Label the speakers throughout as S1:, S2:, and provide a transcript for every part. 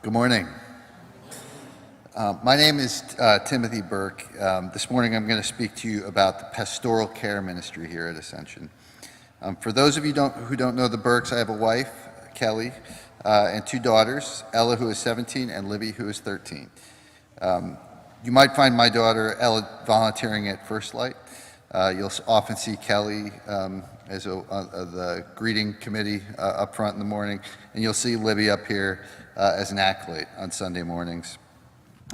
S1: Good morning. My name is Timothy Burke. This morning I'm going to speak to you about the Pastoral Care Ministry here at Ascension. For those of you who don't know the Burkes, I have a wife, Kelly, and two daughters, Ella, who is 17, and Libby, who is 13. You might find my daughter, Ella, volunteering at First Light. You'll often see Kelly as the greeting committee up front in the morning, and you'll see Libby up here as an acolyte on Sunday mornings.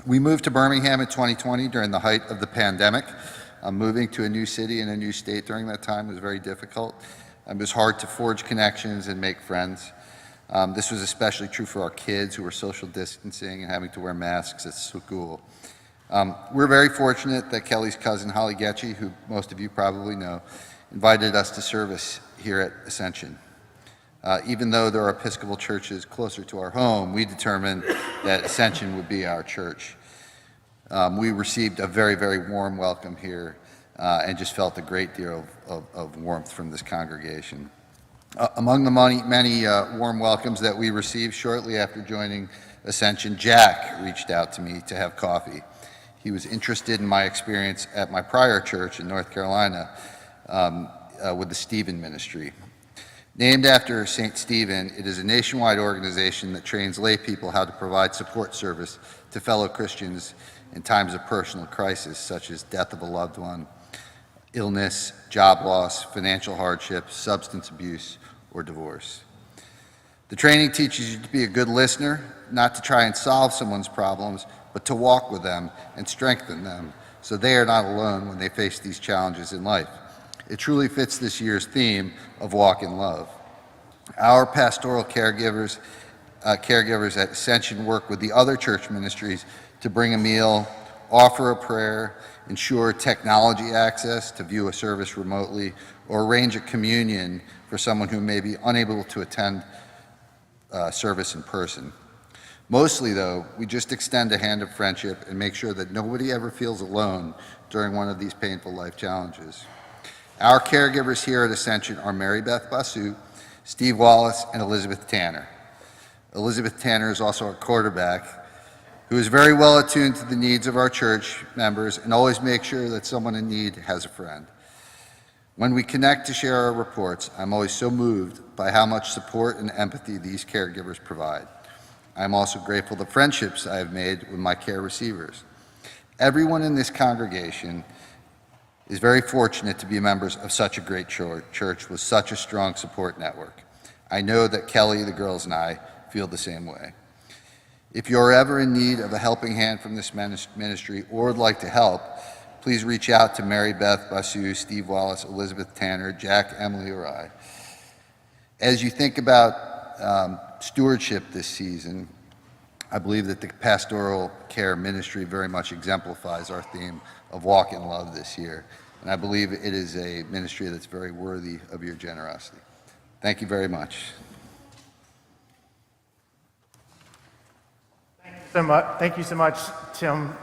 S1: We moved to Birmingham in 2020 during the height of the pandemic. Moving to a new city and a new state during that time was very difficult. It was hard to forge connections and make friends. This was especially true for our kids who were social distancing and having to wear masks at school. We're very fortunate that Kelly's cousin, Holly Getchy, who most of you probably know, invited us to service here at Ascension. Even though there are Episcopal churches closer to our home, we determined that Ascension would be our church. We received a very, very warm welcome here and just felt a great deal of warmth from this congregation. Among the many warm welcomes that we received shortly after joining Ascension, Jack reached out to me to have coffee. He was interested in my experience at my prior church in North Carolina with the Stephen Ministry. Named after St. Stephen, it is a nationwide organization that trains lay people how to provide support service to fellow Christians in times of personal crisis, such as death of a loved one, illness, job loss, financial hardship, substance abuse, or divorce. The training teaches you to be a good listener, not to try and solve someone's problems, but to walk with them and strengthen them so they are not alone when they face these challenges in life. It truly fits this year's theme of Walk in Love. Our pastoral caregivers at Ascension work with the other church ministries to bring a meal, offer a prayer, ensure technology access to view a service remotely, or arrange a communion for someone who may be unable to attend service in person. Mostly, though, we just extend a hand of friendship and make sure that nobody ever feels alone during one of these painful life challenges. Our caregivers here at Ascension are Mary Beth Basu, Steve Wallace, and Elizabeth Tanner. Elizabeth Tanner is also our quarterback, who is very well attuned to the needs of our church members and always makes sure that someone in need has a friend. When we connect to share our reports, I'm always so moved by how much support and empathy these caregivers provide. I'm also grateful for the friendships I have made with my care receivers. Everyone in this congregation is very fortunate to be members of such a great church with such a strong support network. I know that Kelly, the girls, and I feel the same way. If you're ever in need of a helping hand from this ministry or would like to help, please reach out to Mary Beth Basu, Steve Wallace, Elizabeth Tanner, Jack, Emily, or I. As you think about stewardship this season, I believe that the Pastoral Care Ministry very much exemplifies our theme of Walk in Love this year. And I believe it is a ministry that's very worthy of your generosity. Thank you very much.
S2: Thank you so much, Tim.